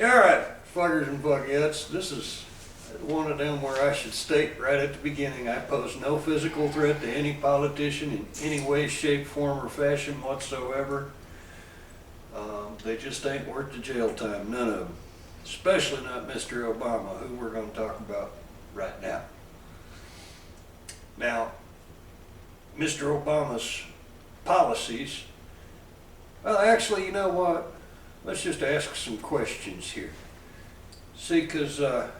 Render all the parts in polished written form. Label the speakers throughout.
Speaker 1: Alright, fuckers and fuckettes, this is one of them where I should state right at the beginning, I pose no physical threat to any politician in any way, shape, form, or fashion whatsoever. They just ain't worth the jail time, none of them. Especially not Mr. Obama, who we're going to talk about right now. Now, Mr. Obama's policies, well, actually, you know what? Let's just ask some questions here. See, because I'd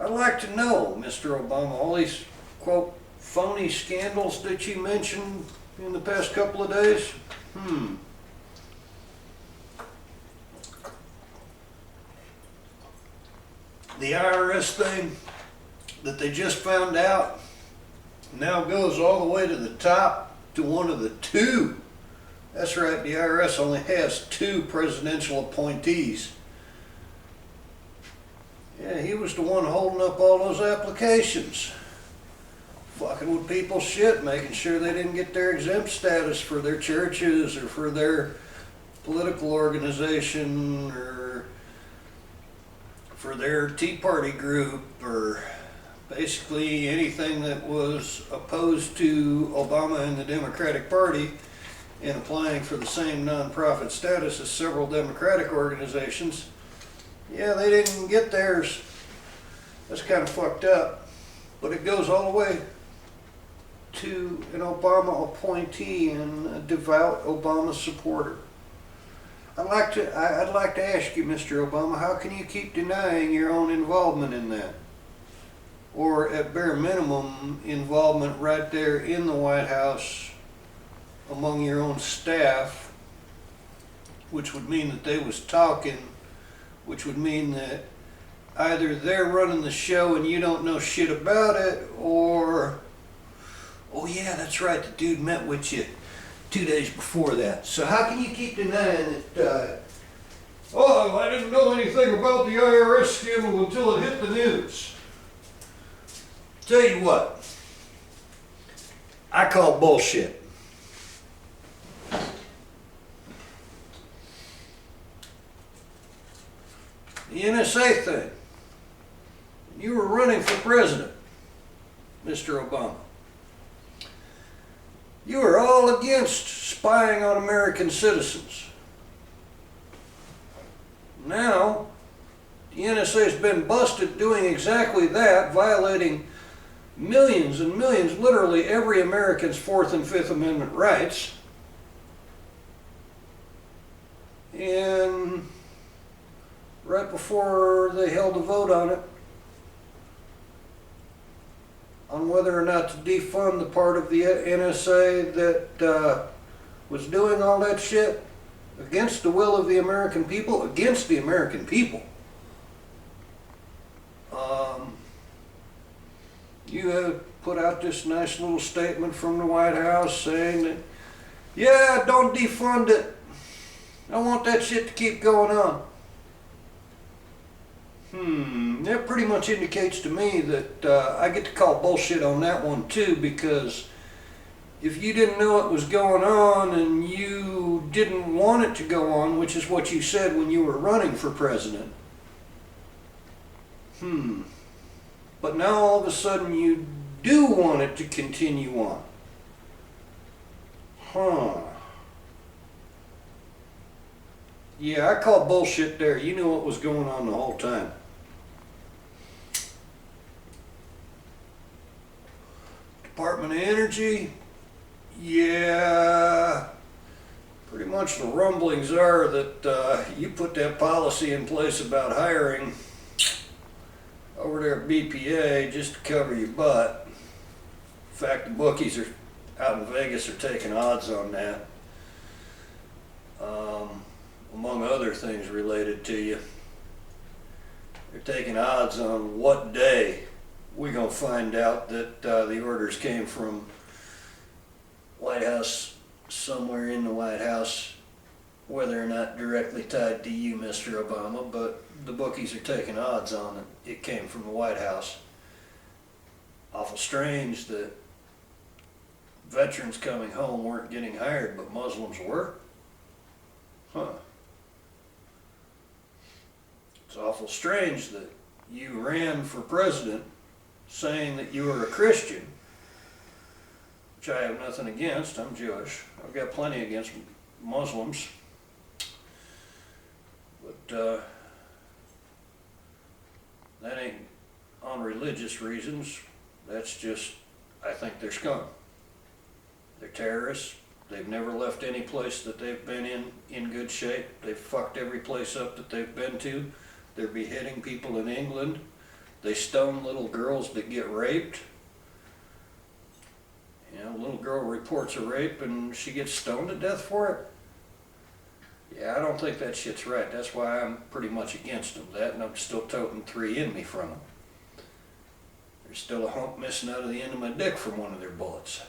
Speaker 1: like to know, Mr. Obama, all these, quote, phony scandals that you mentioned in the past couple of days. The IRS thing that they just found out now goes all the way to the top to one of the two. That's right, the IRS only has two presidential appointees. Yeah, he was the one holding up all those applications. Fucking with people's shit, making sure they didn't get their exempt status for their churches or for their political organization or for their Tea Party group or basically anything that was opposed to Obama and the Democratic Party and applying for the same nonprofit status as several Democratic organizations. Yeah, they didn't get theirs. That's kind of fucked up. But it goes all the way to an Obama appointee and a devout Obama supporter. I'd like to ask you, Mr. Obama, how can you keep denying your own involvement in that? Or at bare minimum, involvement right there in the White House among your own staff, which would mean that they was talking, which would mean that either they're running the show and you don't know shit about it, or, oh yeah, that's right, the dude met with you 2 days before that. So how can you keep denying that, oh, I didn't know anything about the IRS scandal until it hit the news? Tell you what, I call bullshit. The NSA thing. You were running for president, Mr. Obama. You are all against spying on American citizens. Now, the NSA has been busted doing exactly that, violating millions and millions, literally every American's Fourth and Fifth Amendment rights. And right before they held a vote on it, on whether or not to defund the part of the NSA that was doing all that shit against the will of the American people, against the American people. You have put out this nice little statement from the White House saying that, yeah, don't defund it. I want that shit to keep going on. That pretty much indicates to me that I get to call bullshit on that one too, because if you didn't know it was going on and you didn't want it to go on, which is what you said when you were running for president, but now all of a sudden you do want it to continue on. Yeah, I call bullshit there. You knew what was going on the whole time. Department of Energy, yeah, pretty much the rumblings are that you put that policy in place about hiring over there at BPA just to cover your butt. In fact, the bookies are out in Vegas are taking odds on that. Among other things related to you. They're taking odds on what day we're going to find out that the orders came from White House, somewhere in the White House, whether or not directly tied to you, Mr. Obama, but the bookies are taking odds on it. It came from the White House. Awful strange that veterans coming home weren't getting hired, but Muslims were. It's awful strange that you ran for president saying that you were a Christian, which I have nothing against. I'm Jewish. I've got plenty against Muslims. But that ain't on religious reasons. That's just, I think they're scum. They're terrorists. They've never left any place that they've been in good shape. They've fucked every place up that they've been to. They're beheading people in England. They stone little girls that get raped. You know, a little girl reports a rape and she gets stoned to death for it. Yeah, I don't think that shit's right. That's why I'm pretty much against them. That, and I'm still toting 3 in me from them. There's still a hump missing out of the end of my dick from one of their bullets.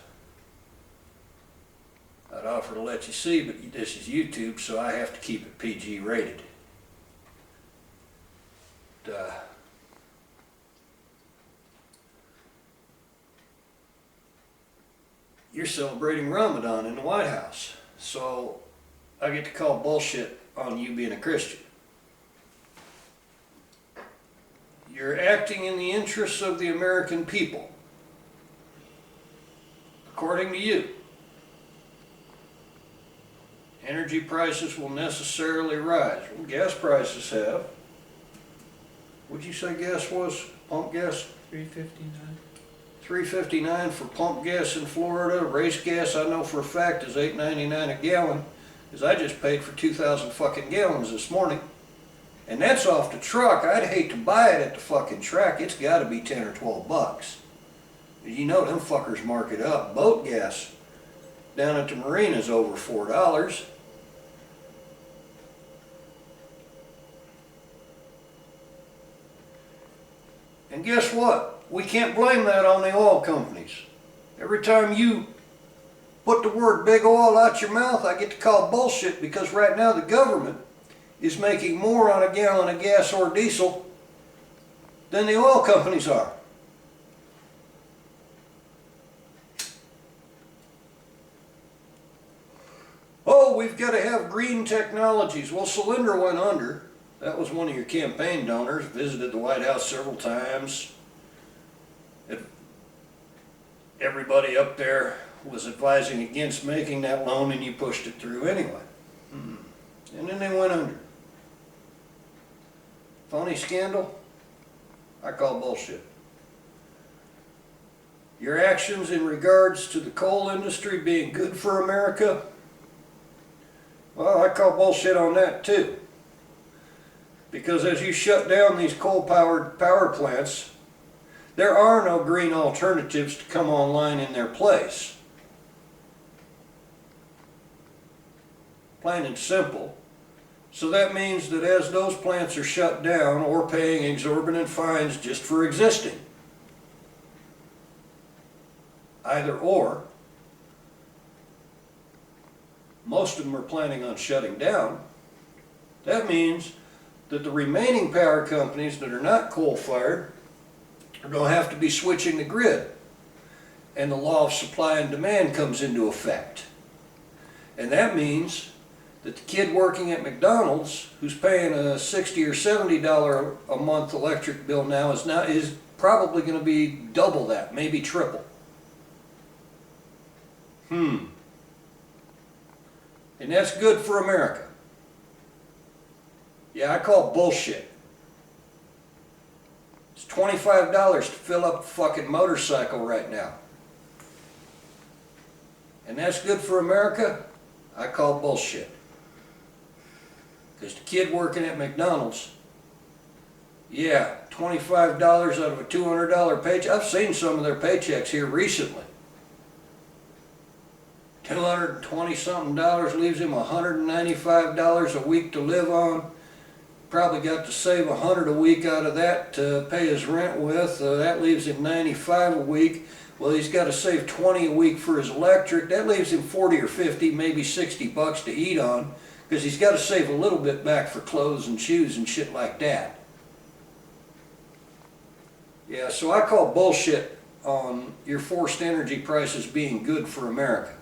Speaker 1: I'd offer to let you see, but this is YouTube, so I have to keep it PG rated. You're celebrating Ramadan in the White House, so I get to call bullshit on you being a Christian. You're acting in the interests of the American people, according to you. Energy prices will necessarily rise. Well, gas prices have. What'd you say gas was? Pump gas?
Speaker 2: $3.59.
Speaker 1: $3.59 for pump gas in Florida. Race gas, I know for a fact, is $8.99 a gallon, because I just paid for 2,000 fucking gallons this morning. And that's off the truck. I'd hate to buy it at the fucking track. It's got to be 10 or 12 bucks. You know them fuckers mark it up. Boat gas down at the marina is over $4. And guess what? We can't blame that on the oil companies. Every time you put the word big oil out your mouth, I get to call bullshit, because right now the government is making more on a gallon of gas or diesel than the oil companies are. Oh, we've got to have green technologies. Well, Solyndra went under. That was one of your campaign donors, visited the White House several times. Everybody up there was advising against making that loan, and you pushed it through anyway. And then they went under. Phony scandal? I call bullshit. Your actions in regards to the coal industry being good for America? Well, I call bullshit on that too. Because as you shut down these coal-powered power plants, there are no green alternatives to come online in their place. Plain and simple. So that means that as those plants are shut down or paying exorbitant fines just for existing, either or, most of them are planning on shutting down, that means that the remaining power companies that are not coal-fired are going to have to be switching the grid. And the law of supply and demand comes into effect. And that means that the kid working at McDonald's, who's paying a $60 or $70 a month electric bill now, is probably going to be double that, maybe triple. And that's good for America. Yeah, I call bullshit. It's $25 to fill up a fucking motorcycle right now. And that's good for America? I call bullshit. Because the kid working at McDonald's, yeah, $25 out of a $200 paycheck. I've seen some of their paychecks here recently. $220-something leaves him $195 a week to live on. Probably got to save $100 a week out of that to pay his rent with. That leaves him $95 a week. Well, he's got to save $20 a week for his electric. That leaves him $40 or $50, maybe $60 to eat on, because he's got to save a little bit back for clothes and shoes and shit like that. Yeah, so I call bullshit on your forced energy prices being good for America.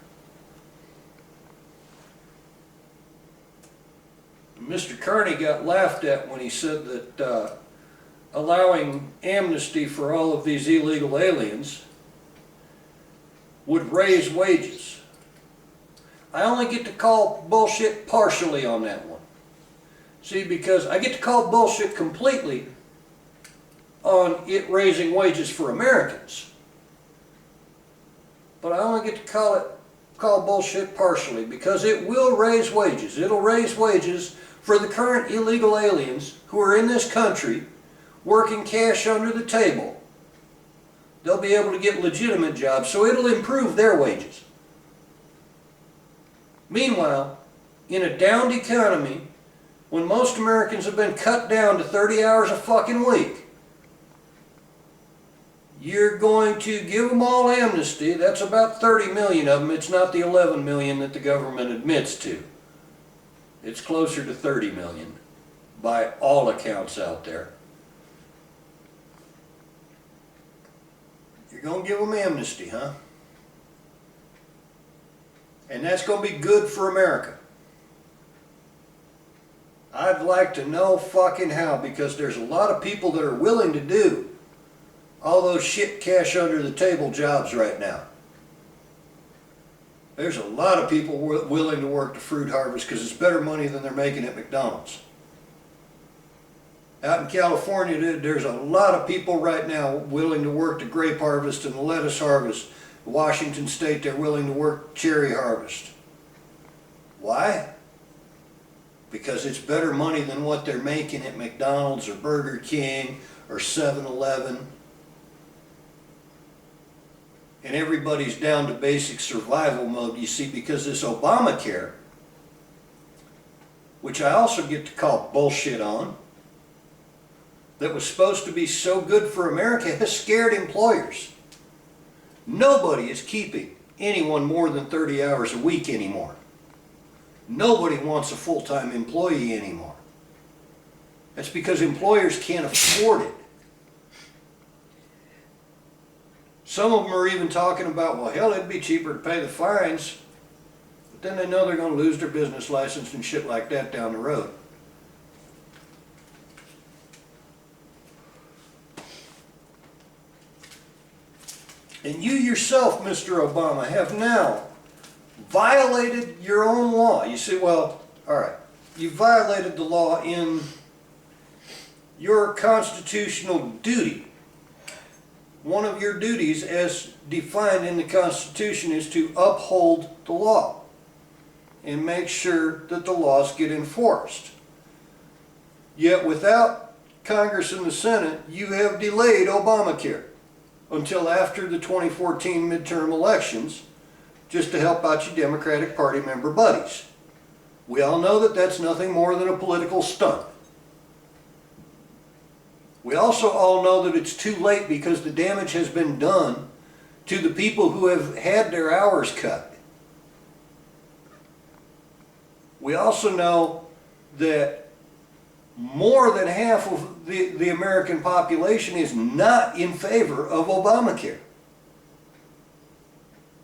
Speaker 1: Mr. Carney got laughed at when he said that allowing amnesty for all of these illegal aliens would raise wages. I only get to call bullshit partially on that one. See, because I get to call bullshit completely on it raising wages for Americans. But I only get to call bullshit partially, because it will raise wages. It'll raise wages for the current illegal aliens who are in this country working cash under the table. They'll be able to get legitimate jobs, so it'll improve their wages. Meanwhile, in a downed economy, when most Americans have been cut down to 30 hours a fucking week, you're going to give them all amnesty. That's about 30 million of them. It's not the 11 million that the government admits to. It's closer to 30 million by all accounts out there. You're going to give them amnesty, huh? And that's going to be good for America. I'd like to know fucking how, because there's a lot of people that are willing to do all those shit cash under the table jobs right now. There's a lot of people willing to work the fruit harvest because it's better money than they're making at McDonald's. Out in California, there's a lot of people right now willing to work the grape harvest and the lettuce harvest. Washington State, they're willing to work cherry harvest. Why? Because it's better money than what they're making at McDonald's or Burger King or 7-Eleven. And everybody's down to basic survival mode, you see, because this Obamacare, which I also get to call bullshit on, that was supposed to be so good for America, has scared employers. Nobody is keeping anyone more than 30 hours a week anymore. Nobody wants a full-time employee anymore. That's because employers can't afford it. Some of them are even talking about, well, hell, it'd be cheaper to pay the fines, but then they know they're going to lose their business license and shit like that down the road. And you yourself, Mr. Obama, have now violated your own law. You say, well, all right, you violated the law in your constitutional duty. One of your duties, as defined in the Constitution, is to uphold the law and make sure that the laws get enforced. Yet without Congress and the Senate, you have delayed Obamacare until after the 2014 midterm elections, just to help out your Democratic Party member buddies. We all know that that's nothing more than a political stunt. We also all know that it's too late because the damage has been done to the people who have had their hours cut. We also know that more than half of the American population is not in favor of Obamacare.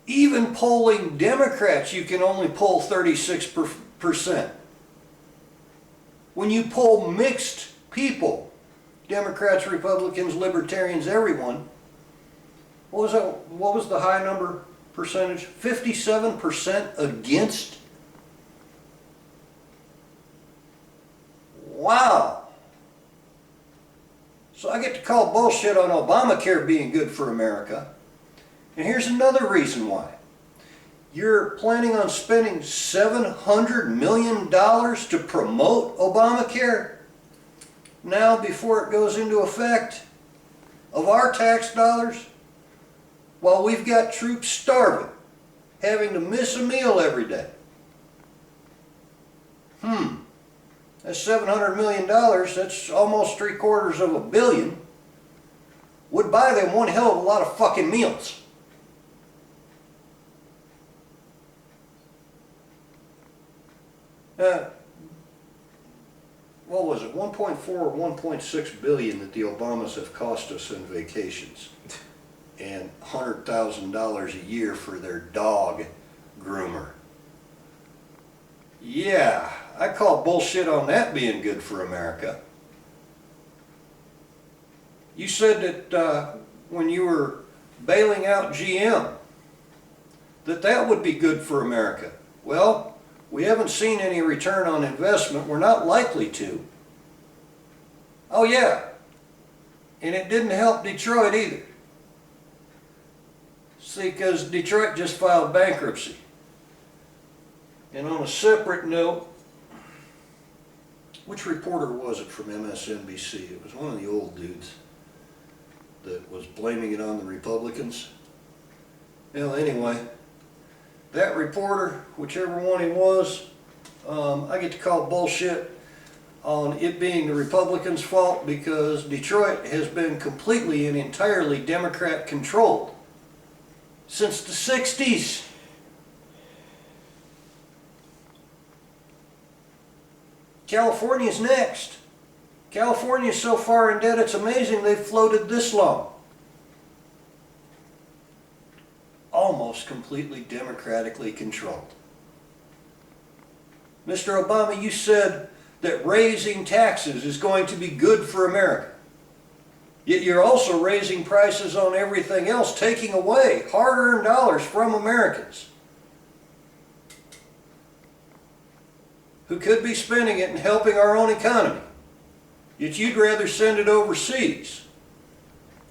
Speaker 1: Even polling Democrats, you can only poll 36%. When you poll mixed people, Democrats, Republicans, Libertarians, everyone, what was the high number percentage? 57% against? Wow. So I get to call bullshit on Obamacare being good for America. And here's another reason why. You're planning on spending $700 million to promote Obamacare now before it goes into effect of our tax dollars, while we've got troops starving, having to miss a meal every day. That's $700 million, that's almost $750 million, would buy them one hell of a lot of fucking meals. What was it, 1.4 or 1.6 billion that the Obamas have cost us in vacations, and $100,000 a year for their dog groomer. Yeah, I call bullshit on that being good for America. You said that when you were bailing out GM, that would be good for America. Well, we haven't seen any return on investment. We're not likely to. Oh yeah, and it didn't help Detroit either. See, because Detroit just filed bankruptcy. And on a separate note, which reporter was it from MSNBC? It was one of the old dudes that was blaming it on the Republicans. Well, anyway, that reporter, whichever one he was, I get to call bullshit on it being the Republicans' fault because Detroit has been completely and entirely Democrat controlled since the 60s. California's next. California's so far in debt it's amazing they've floated this long. Almost completely democratically controlled. Mr. Obama, you said that raising taxes is going to be good for America. Yet you're also raising prices on everything else, taking away hard-earned dollars from Americans who could be spending it and helping our own economy. Yet you'd rather send it overseas.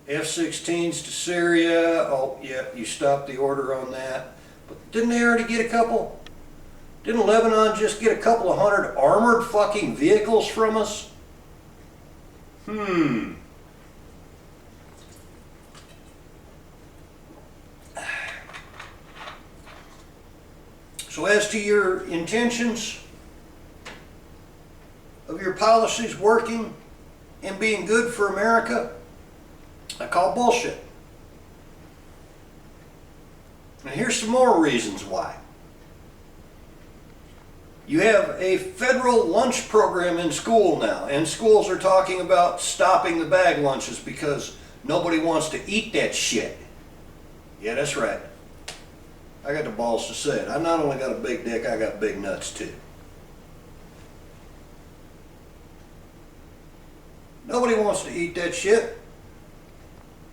Speaker 1: F-16s to Syria, oh yeah, you stopped the order on that. But didn't they already get a couple? Didn't Lebanon just get a couple of hundred armored fucking vehicles from us? So as to your intentions of your policies working and being good for America, I call bullshit. And here's some more reasons why. You have a federal lunch program in school now, and schools are talking about stopping the bag lunches because nobody wants to eat that shit. Yeah, that's right. I got the balls to say it. I not only got a big dick, I got big nuts too. Nobody wants to eat that shit.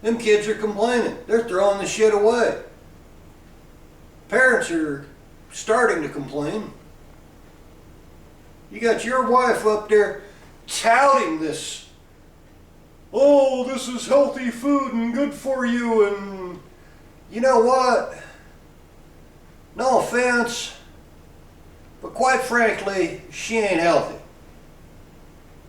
Speaker 1: Them kids are complaining. They're throwing the shit away. Parents are starting to complain. You got your wife up there touting this. Oh, this is healthy food and good for you, and you know what? No offense, but quite frankly, she ain't healthy.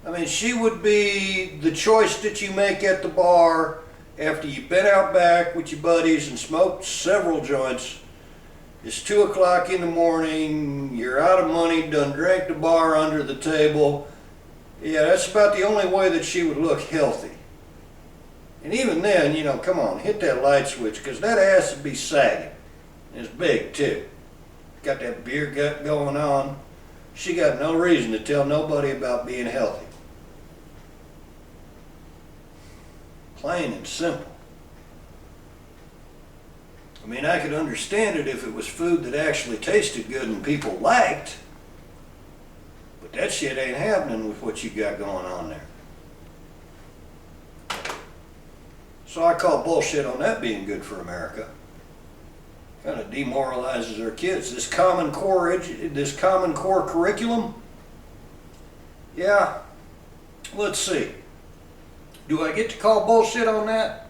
Speaker 1: I mean, she would be the choice that you make at the bar after you've been out back with your buddies and smoked several joints. It's 2 o'clock in the morning, you're out of money, done drank the bar under the table. Yeah, that's about the only way that she would look healthy. And even then, you know, come on, hit that light switch, because that ass would be sagging. And it's big too. Got that beer gut going on. She got no reason to tell nobody about being healthy. Plain and simple. I mean, I could understand it if it was food that actually tasted good and people liked, but that shit ain't happening with what you got going on there. So I call bullshit on that being good for America. Kind of demoralizes our kids. This common core curriculum. Yeah, let's see. Do I get to call bullshit on that?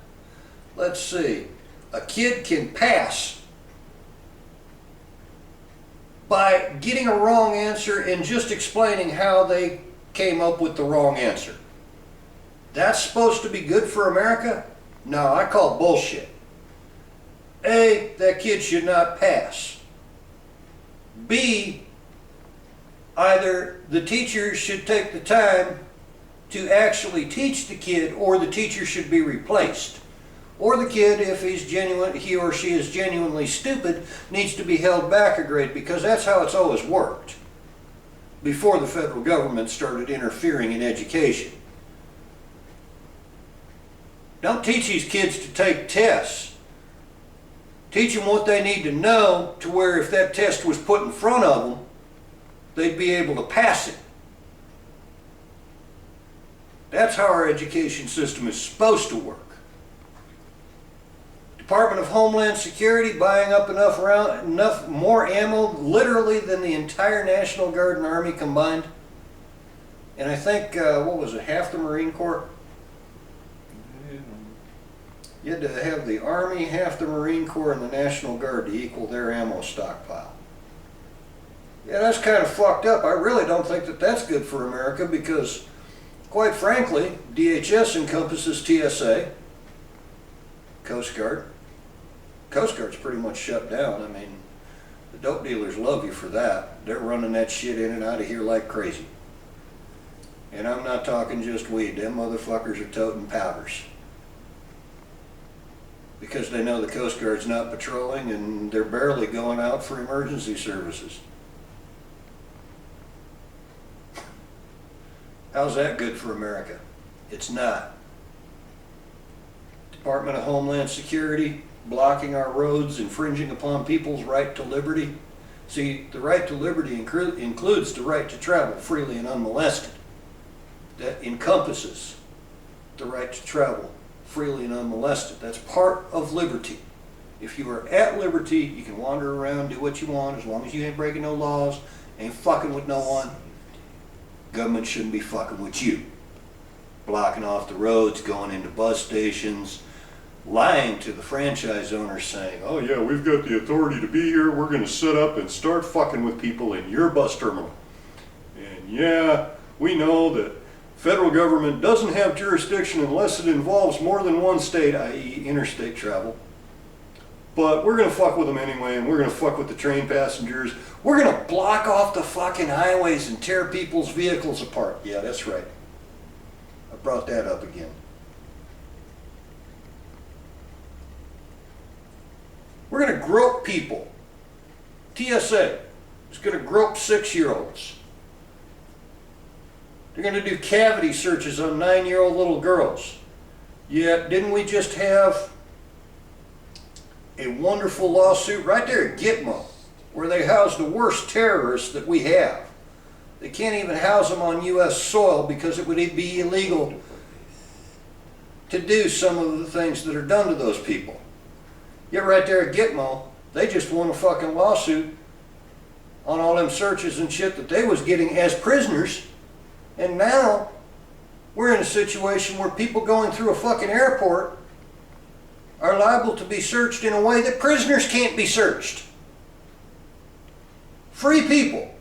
Speaker 1: Let's see. A kid can pass by getting a wrong answer and just explaining how they came up with the wrong answer. That's supposed to be good for America? No, I call bullshit. A, that kid should not pass. B, either the teacher should take the time to actually teach the kid, or the teacher should be replaced. Or the kid, if he or she is genuinely stupid, needs to be held back a grade, because that's how it's always worked before the federal government started interfering in education. Don't teach these kids to take tests. Teach them what they need to know, to where if that test was put in front of them, they'd be able to pass it. That's how our education system is supposed to work. Department of Homeland Security buying up enough more ammo, literally, than the entire National Guard and Army combined. And I think, what was it, half the Marine Corps? You had to have the Army, half the Marine Corps, and the National Guard to equal their ammo stockpile. Yeah, that's kind of fucked up. I really don't think that that's good for America because, quite frankly, DHS encompasses TSA, Coast Guard. Coast Guard's pretty much shut down. I mean, the dope dealers love you for that. They're running that shit in and out of here like crazy. And I'm not talking just weed. Them motherfuckers are toting powders. Because they know the Coast Guard's not patrolling and they're barely going out for emergency services. How's that good for America? It's not. Department of Homeland Security blocking our roads, infringing upon people's right to liberty. See, the right to liberty includes the right to travel freely and unmolested. That encompasses the right to travel freely and unmolested. That's part of liberty. If you are at liberty, you can wander around, do what you want, as long as you ain't breaking no laws, ain't fucking with no one. Government shouldn't be fucking with you. Blocking off the roads, going into bus stations, lying to the franchise owners saying, oh yeah, we've got the authority to be here, we're going to set up and start fucking with people in your bus terminal. And yeah, we know that federal government doesn't have jurisdiction unless it involves more than one state, i.e. interstate travel. But we're going to fuck with them anyway, and we're going to fuck with the train passengers. We're going to block off the fucking highways and tear people's vehicles apart. Yeah, that's right. I brought that up again. We're going to grope people. TSA is going to grope 6-year-olds. They're going to do cavity searches on 9-year-old little girls. Yet, didn't we just have a wonderful lawsuit right there at Gitmo, where they house the worst terrorists that we have? They can't even house them on U.S. soil because it would be illegal to do some of the things that are done to those people. Yet right there at Gitmo, they just won a fucking lawsuit on all them searches and shit that they was getting as prisoners. And now we're in a situation where people going through a fucking airport are liable to be searched in a way that prisoners can't be searched. Free people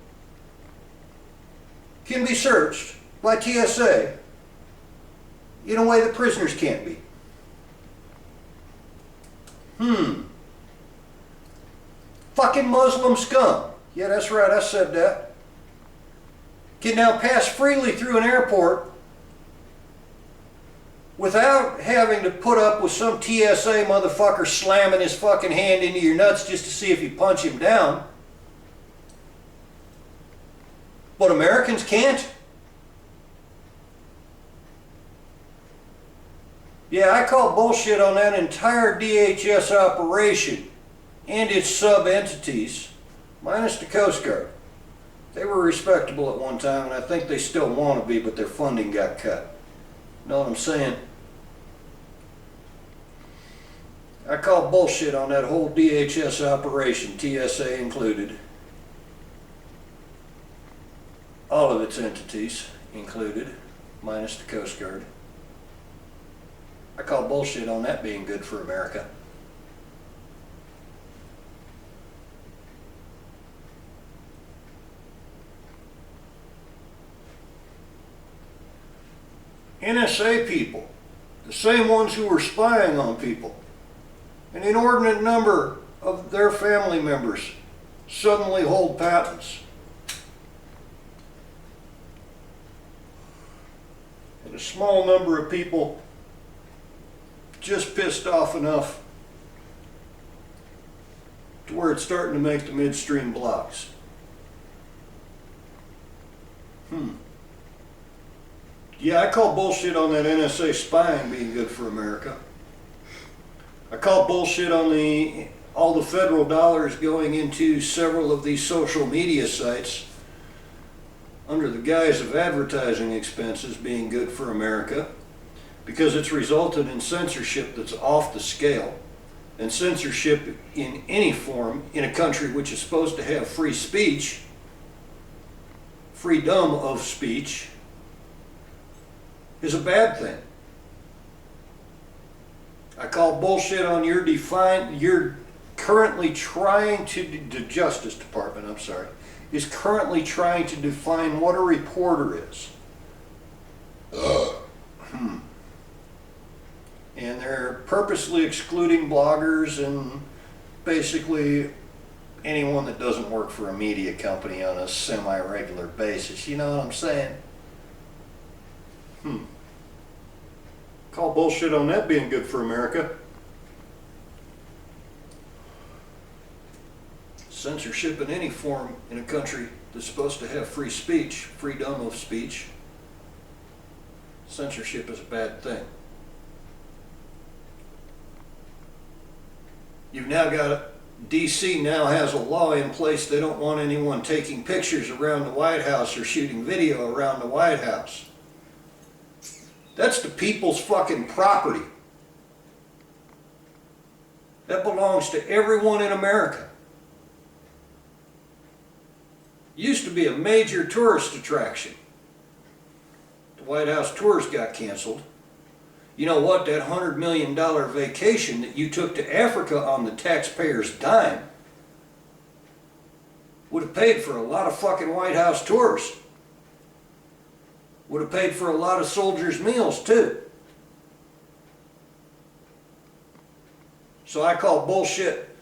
Speaker 1: can be searched by TSA in a way that prisoners can't be. Fucking Muslim scum. Yeah, that's right, I said that. Can now pass freely through an airport without having to put up with some TSA motherfucker slamming his fucking hand into your nuts just to see if you punch him down. But Americans can't. Yeah, I call bullshit on that entire DHS operation and its sub-entities, minus the Coast Guard. They were respectable at one time, and I think they still want to be, but their funding got cut. Know what I'm saying? I call bullshit on that whole DHS operation, TSA included. All of its entities included, minus the Coast Guard. I call bullshit on that being good for America. NSA people, the same ones who were spying on people, an inordinate number of their family members suddenly hold patents. And a small number of people just pissed off enough to where it's starting to make the midstream blocks. Yeah, I call bullshit on that NSA spying being good for America. I call bullshit on all the federal dollars going into several of these social media sites under the guise of advertising expenses being good for America, because it's resulted in censorship that's off the scale. And censorship in any form in a country which is supposed to have free speech, freedom of speech, is a bad thing. I call bullshit on you're currently trying to, the Justice Department, I'm sorry, is currently trying to define what a reporter is. And they're purposely excluding bloggers and basically anyone that doesn't work for a media company on a semi-regular basis. You know what I'm saying? Call bullshit on that being good for America. Censorship in any form in a country that's supposed to have free speech, freedom of speech, censorship is a bad thing. You've now got, DC now has a law in place. They don't want anyone taking pictures around the White House or shooting video around the White House. That's the people's fucking property. That belongs to everyone in America. Used to be a major tourist attraction. The White House tours got canceled. You know what? That $100 million vacation that you took to Africa on the taxpayer's dime would have paid for a lot of fucking White House tours. Would have paid for a lot of soldiers' meals too. So I call bullshit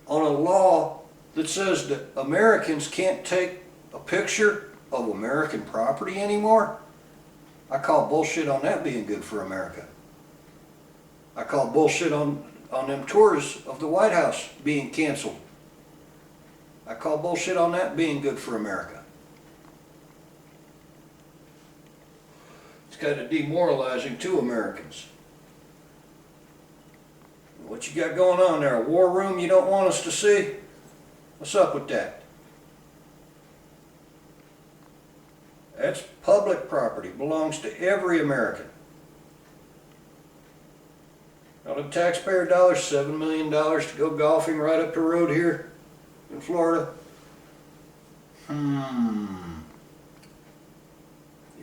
Speaker 1: on a law that says that Americans can't take a picture of American property anymore. I call bullshit on that being good for America. I call bullshit on them tours of the White House being canceled. I call bullshit on that being good for America. It's kind of demoralizing to Americans. What you got going on there? A war room you don't want us to see? What's up with that? That's public property. Belongs to every American. Out of taxpayer dollars, $7 million to go golfing right up the road here in Florida. The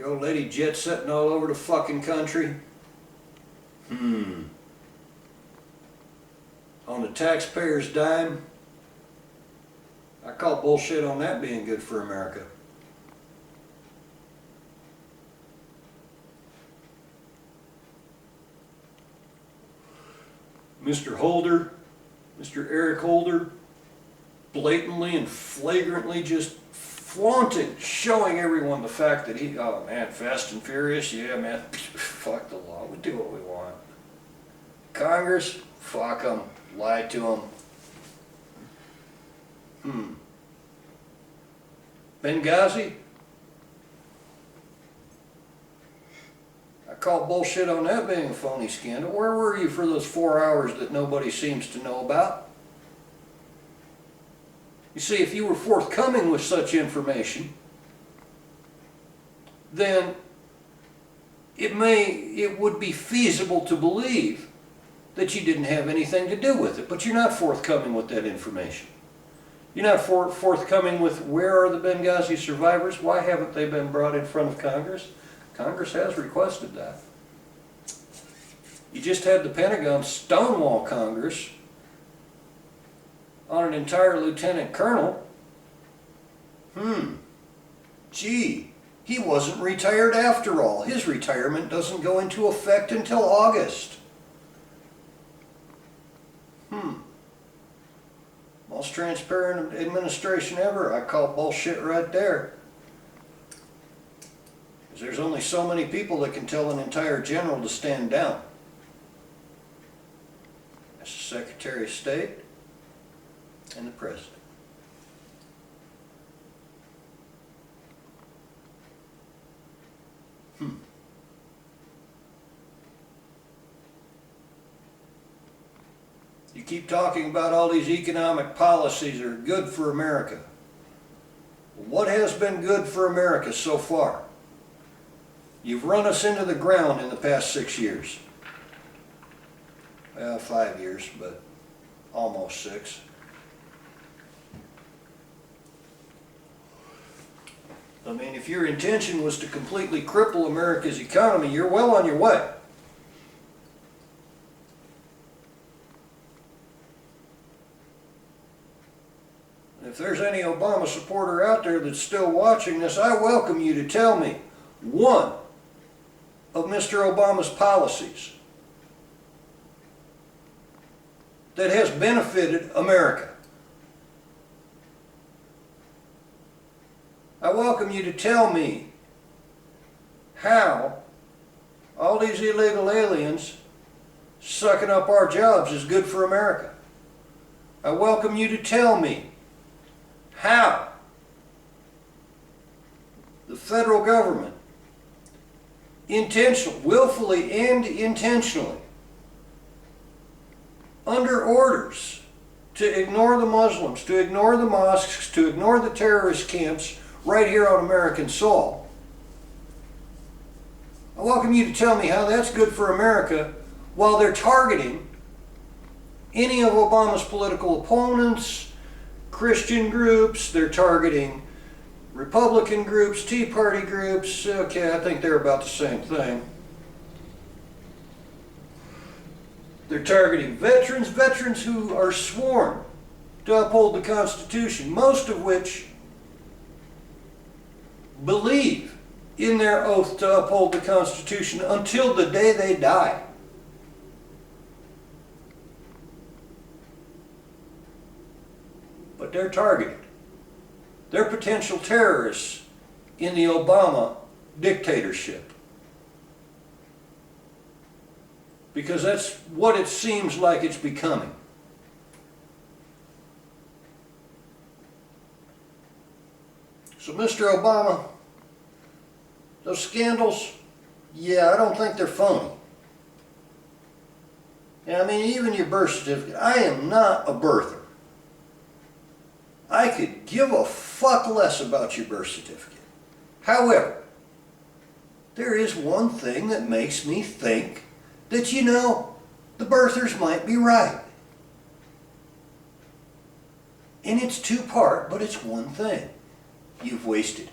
Speaker 1: old lady jet setting all over the fucking country. On the taxpayer's dime. I call bullshit on that being good for America. Mr. Holder, Mr. Eric Holder, blatantly and flagrantly just flaunting, showing everyone the fact that he, oh man, Fast and Furious, yeah man, fuck the law, we do what we want. Congress, fuck them, lie to them. Benghazi, I call bullshit on that being a phony scandal. Where were you for those 4 hours that nobody seems to know about? You see, if you were forthcoming with such information, then it would be feasible to believe that you didn't have anything to do with it. But you're not forthcoming with that information. You're not forthcoming with where are the Benghazi survivors? Why haven't they been brought in front of Congress? Congress has requested that. You just had the Pentagon stonewall Congress on an entire lieutenant colonel. Gee, he wasn't retired after all. His retirement doesn't go into effect until August. Most transparent administration ever. I call bullshit right there. Because there's only so many people that can tell an entire general to stand down. That's the Secretary of State and the President. You keep talking about all these economic policies are good for America. What has been good for America so far? You've run us into the ground in the past 6 years. Well, 5 years, but almost 6. I mean, if your intention was to completely cripple America's economy, you're well on your way. If there's any Obama supporter out there that's still watching this, I welcome you to tell me one of Mr. Obama's policies that has benefited America. I welcome you to tell me how all these illegal aliens sucking up our jobs is good for America. I welcome you to tell me how the federal government willfully and intentionally, under orders to ignore the Muslims, to ignore the mosques, to ignore the terrorist camps right here on American soil. I welcome you to tell me how that's good for America while they're targeting any of Obama's political opponents, Christian groups, they're targeting Republican groups, Tea Party groups. Okay, I think they're about the same thing. They're targeting veterans who are sworn to uphold the Constitution, most of which believe in their oath to uphold the Constitution until the day they die. But they're targeted. They're potential terrorists in the Obama dictatorship. Because that's what it seems like it's becoming. So, Mr. Obama, those scandals, yeah, I don't think they're phony. And I mean, even your birth certificate, I am not a birther. I could give a fuck less about your birth certificate. However, there is one thing that makes me think that, you know, the birthers might be right. And it's two-part, but it's one thing. You've wasted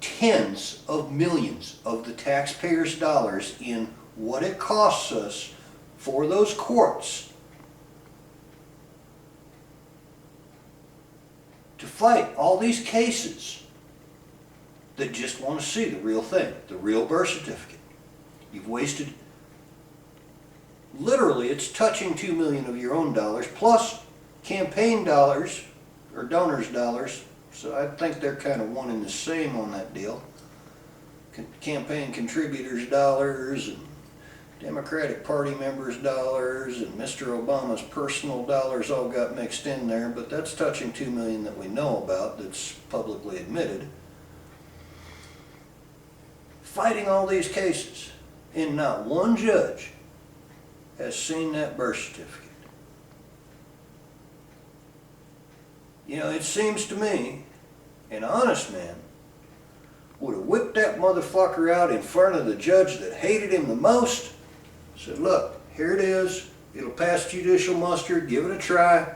Speaker 1: tens of millions of the taxpayers' dollars in what it costs us for those courts to fight all these cases that just want to see the real thing, the real birth certificate. You've wasted, literally, it's touching $2 million of your own dollars, plus campaign dollars, or donors' dollars. So I think they're kind of one and the same on that deal. Campaign contributors' dollars, and Democratic Party members' dollars, and Mr. Obama's personal dollars all got mixed in there, but that's touching $2 million that we know about, that's publicly admitted. Fighting all these cases, and not one judge has seen that birth certificate. You know, it seems to me, an honest man would have whipped that motherfucker out in front of the judge that hated him the most, said, look, here it is, it'll pass judicial muster, give it a try,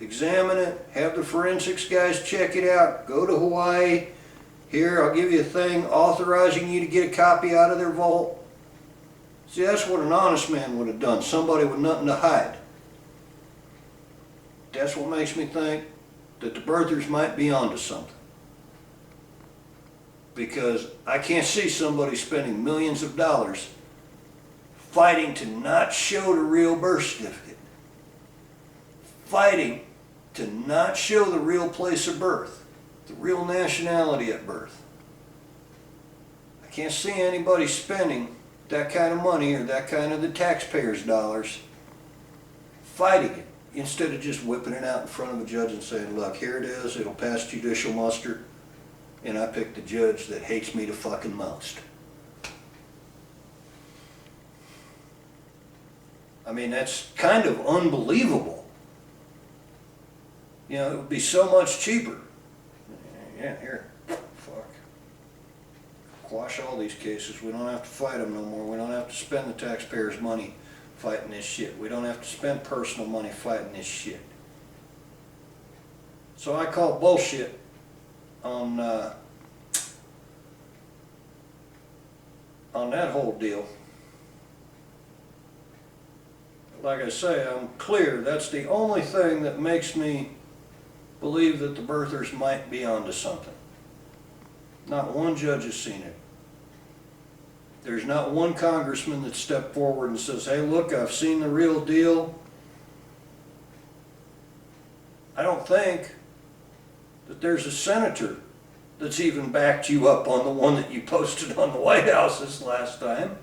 Speaker 1: examine it, have the forensics guys check it out, go to Hawaii, here, I'll give you a thing authorizing you to get a copy out of their vault. See, that's what an honest man would have done, somebody with nothing to hide. That's what makes me think that the birthers might be onto something. Because I can't see somebody spending millions of dollars fighting to not show the real birth certificate. Fighting to not show the real place of birth, the real nationality at birth. I can't see anybody spending that kind of money or that kind of the taxpayers' dollars fighting it, instead of just whipping it out in front of a judge and saying, look, here it is, it'll pass judicial muster, and I picked the judge that hates me the fucking most. I mean, that's kind of unbelievable. You know, it would be so much cheaper Yeah, here, fuck. Quash all these cases. We don't have to fight them no more. We don't have to spend the taxpayers' money fighting this shit. We don't have to spend personal money fighting this shit. So I call bullshit on that whole deal. Like I say, I'm clear. That's the only thing that makes me believe that the birthers might be onto something. Not one judge has seen it. There's not one congressman that stepped forward and says, hey, look, I've seen the real deal. I don't think that there's a senator that's even backed you up on the one that you posted on the White House this last time.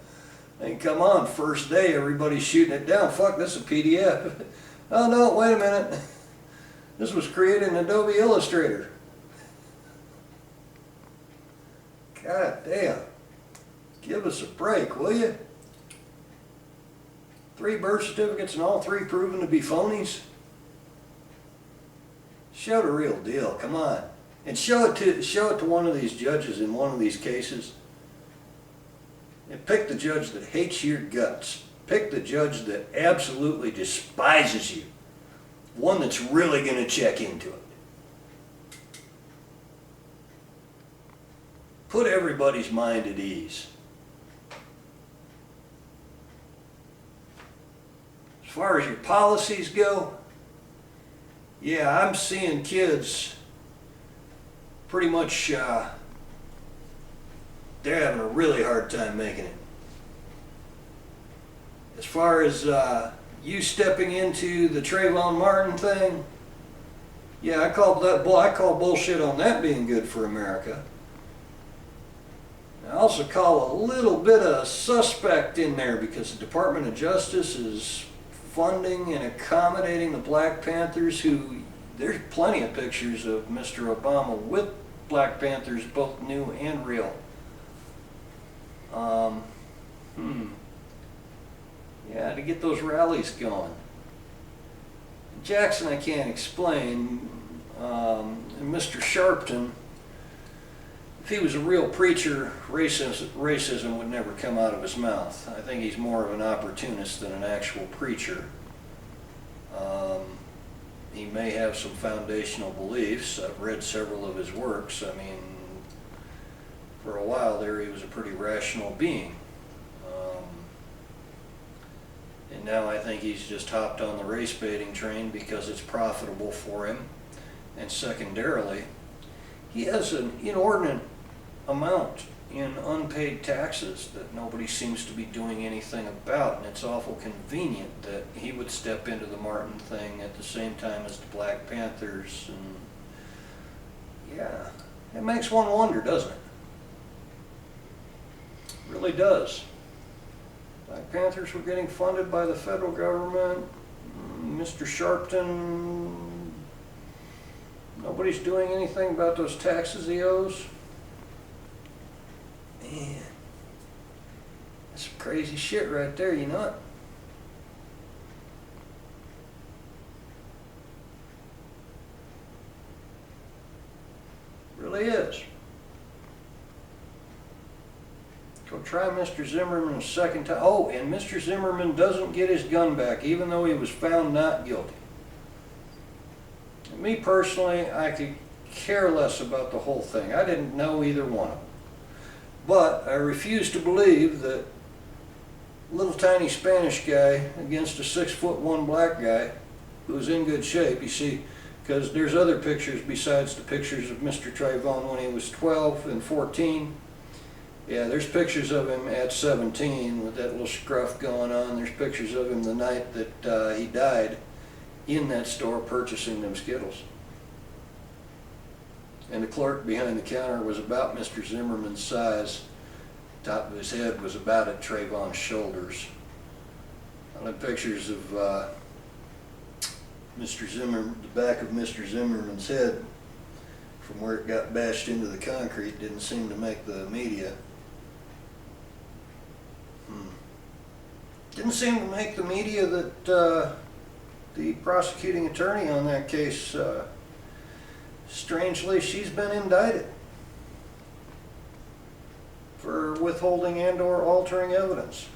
Speaker 1: I mean, come on, first day, everybody's shooting it down. Fuck, this is a PDF. Oh no, wait a minute. This was created in Adobe Illustrator. God damn. Give us a break, will you? 3 birth certificates and all 3 proven to be phonies? Show the real deal, come on. And show it to one of these judges in one of these cases. And pick the judge that hates your guts. Pick the judge that absolutely despises you. One that's really going to check into it. Put everybody's mind at ease. As far as your policies go, yeah, I'm seeing kids pretty much, they're having a really hard time making it. As far as you stepping into the Trayvon Martin thing, yeah, I call bullshit on that being good for America. I also call a little bit of suspect in there because the Department of Justice is funding and accommodating the Black Panthers who, there's plenty of pictures of Mr. Obama with Black Panthers, both new and real. Yeah, to get those rallies going. Jackson I can't explain. And Mr. Sharpton, if he was a real preacher, racism would never come out of his mouth. I think he's more of an opportunist than an actual preacher. He may have some foundational beliefs. I've read several of his works. I mean, for a while there he was a pretty rational being. And now I think he's just hopped on the race baiting train because it's profitable for him. And secondarily, he has an inordinate amount in unpaid taxes that nobody seems to be doing anything about, and it's awful convenient that he would step into the Martin thing at the same time as the Black Panthers. And yeah, it makes one wonder, doesn't it? It really does. Black Panthers were getting funded by the federal government. Mr. Sharpton, nobody's doing anything about those taxes he owes. Man, that's some crazy shit right there, you know it? Really is. Go try Mr. Zimmerman a second time. Oh, and Mr. Zimmerman doesn't get his gun back, even though he was found not guilty. And me personally, I could care less about the whole thing. I didn't know either one of them. But I refuse to believe that little tiny Spanish guy against a 6'1" black guy who's in good shape, you see, because there's other pictures besides the pictures of Mr. Trayvon when he was 12 and 14. Yeah, there's pictures of him at 17 with that little scruff going on. There's pictures of him the night that he died in that store purchasing them Skittles. And the clerk behind the counter was about Mr. Zimmerman's size. Top of his head was about at Trayvon's shoulders. I have pictures of Mr. Zimmerman, the back of Mr. Zimmerman's head from where it got bashed into the concrete. Didn't seem to make the media. Didn't seem to make the media that the prosecuting attorney on that case strangely, she's been indicted for withholding and/or altering evidence.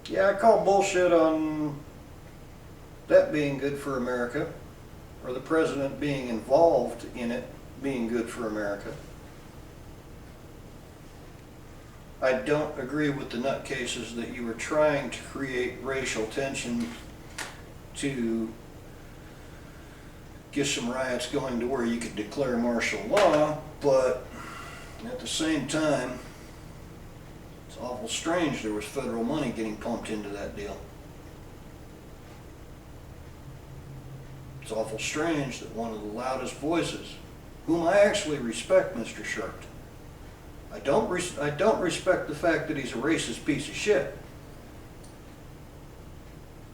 Speaker 1: Yeah, I call bullshit on that being good for America, or the president being involved in it being good for America. I don't agree with the nutcases that you were trying to create racial tension to get some riots going to where you could declare martial law, but at the same time, it's awful strange there was federal money getting pumped into that deal. It's awful strange that one of the loudest voices, whom I actually respect, Mr. Sharpton. I don't respect the fact that he's a racist piece of shit.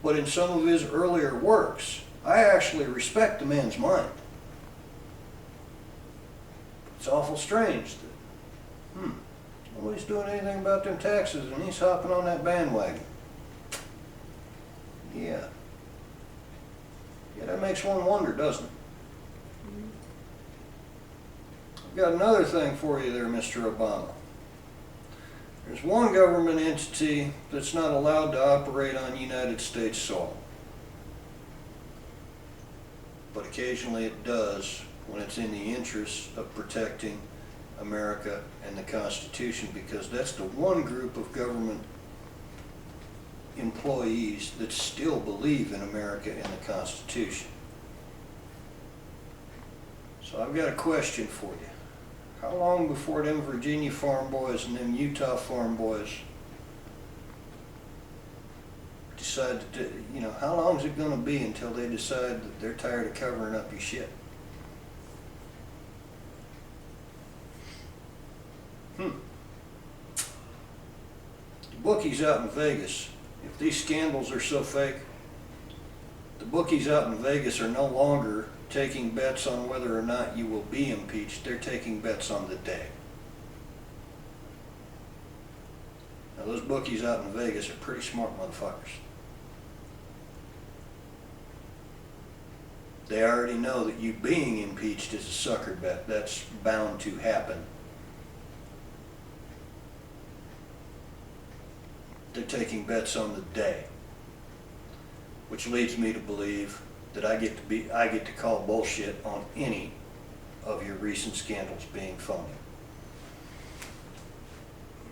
Speaker 1: But in some of his earlier works, I actually respect the man's mind. It's awful strange that, nobody's doing anything about them taxes and he's hopping on that bandwagon. Yeah. Yeah, that makes one wonder, doesn't it? I've got another thing for you there, Mr. Obama. There's one government entity that's not allowed to operate on United States soil. But occasionally it does when it's in the interest of protecting America and the Constitution, because that's the one group of government employees that still believe in America and the Constitution. So I've got a question for you. How long before them Virginia farm boys and them Utah farm boys decide to, how long is it going to be until they decide that they're tired of covering up your shit? The bookies out in Vegas, if these scandals are so fake, the bookies out in Vegas are no longer taking bets on whether or not you will be impeached. They're taking bets on the day. Now those bookies out in Vegas are pretty smart motherfuckers. They already know that you being impeached is a sucker bet. That's bound to happen. They're taking bets on the day, which leads me to believe that I get to call bullshit on any of your recent scandals being phony.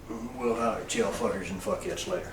Speaker 1: We'll holler at y'all fuckers and fuckheads later.